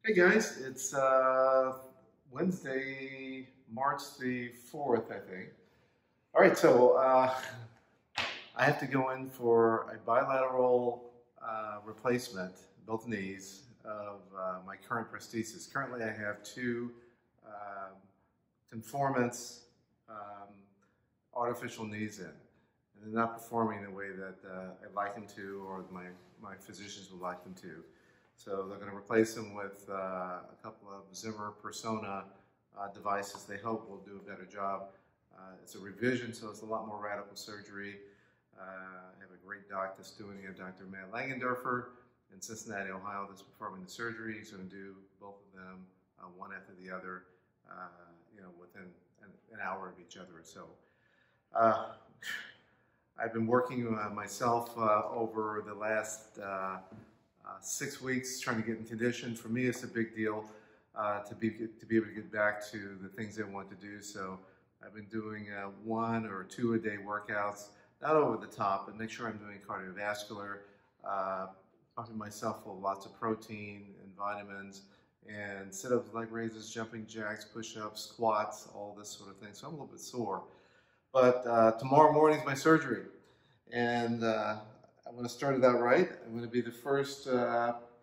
Hey guys, it's Wednesday, March the 4th, I think. All right, so I have to go in for a bilateral replacement, both knees, of my current prosthesis. Currently, I have two um, conformance artificial knees in, and they're not performing the way that I'd like them to, or my physicians would like them to. So they're going to replace them with a couple of Zimmer Persona devices. They hope will do a better job. It's a revision, so it's a lot more radical surgery. I have a great doc that's doing it, Dr. Matt Langendorfer in Cincinnati, Ohio, that's performing the surgery. He's going to do both of them one after the other, within an hour of each other or so. I've been working myself over the last 6 weeks trying to get in condition. For me, it's a big deal to be able to get back to the things I want to do. So I've been doing 1 or 2 a day workouts, not over the top, but make sure I'm doing cardiovascular, pumping myself full of lots of protein and vitamins, and sit-ups, leg raises, jumping jacks, push-ups, squats, all this sort of thing. So I'm a little bit sore. But tomorrow morning is my surgery, and I'm going to start it out right. I'm going to be the first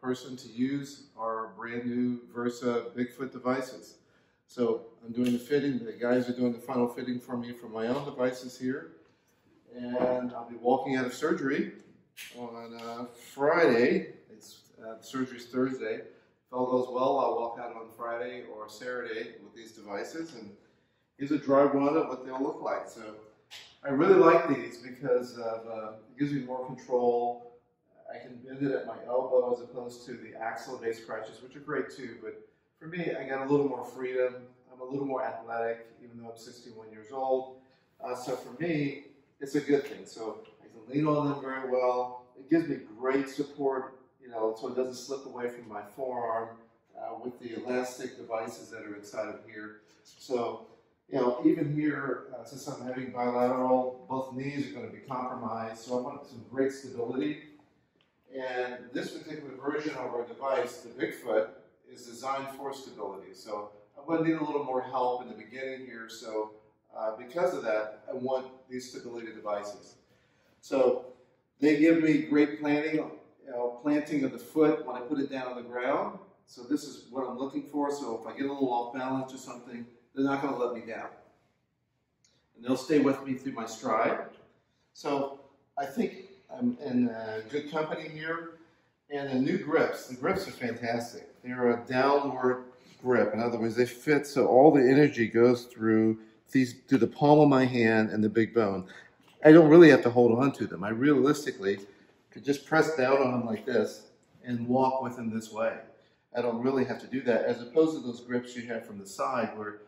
person to use our brand new Versa Bigfoot devices. So I'm doing the fitting. The guys are doing the final fitting for me for my own devices here. And I'll be walking out of surgery on Friday. The surgery's Thursday. If all goes well, I'll walk out on Friday or Saturday with these devices. And here's a dry run of what they'll look like. So I really like these because it gives me more control. I can bend it at my elbow as opposed to the axle-based crutches, which are great too. But for me, I got a little more freedom. I'm a little more athletic, even though I'm 61 years old. So for me, it's a good thing. So I can lean on them very well. It gives me great support, so it doesn't slip away from my forearm with the elastic devices that are inside of here. So even here, since I'm having bilateral, both knees are going to be compromised, so I want some great stability. And this particular version of our device, the Bigfoot, is designed for stability. So I'm going to need a little more help in the beginning here. So because of that, I want these stability devices. So they give me great planting of the foot when I put it down on the ground. So this is what I'm looking for. So if I get a little off balance or something, they're not going to let me down. And they'll stay with me through my stride. So I think I'm in good company here. And the new grips, the grips are fantastic. They're a downward grip. In other words, they fit so all the energy goes through the palm of my hand and the big bone. I don't really have to hold on to them. I realistically could just press down on them like this and walk with them this way. I don't really have to do that, as opposed to those grips you have from the side where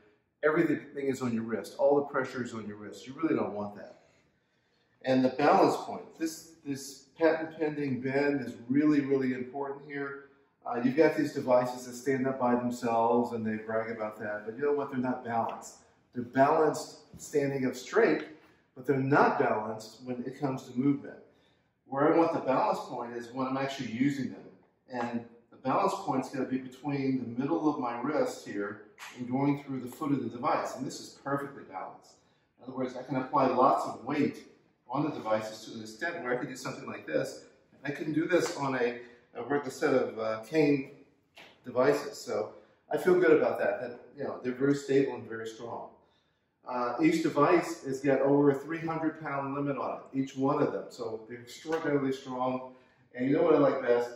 everything is on your wrist. All the pressure is on your wrist. You really don't want that. And the balance point. This patent pending bend is really, really important here. You've got these devices that stand up by themselves and they brag about that, but you know what? They're not balanced. They're balanced standing up straight, but they're not balanced when it comes to movement. Where I want the balance point is when I'm actually using them. And the balance point is going to be between the middle of my wrist here and going through the foot of the device. And this is perfectly balanced. In other words, I can apply lots of weight on the devices to the extent where I could do something like this. And I can do this on a set of cane devices. So I feel good about that they're very stable and very strong. Each device has got over a 300-pound limit on it, each one of them. So they're extraordinarily strong. And you know what I like best?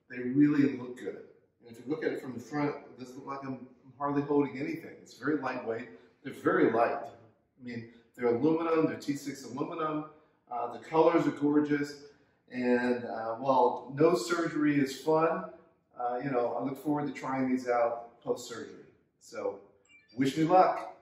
They really look good. And if you look at it from the front, it doesn't look like I'm hardly holding anything. It's very lightweight. They're very light. I mean, they're aluminum. They're T6 aluminum. The colors are gorgeous. And while no surgery is fun, I look forward to trying these out post-surgery. So wish me luck.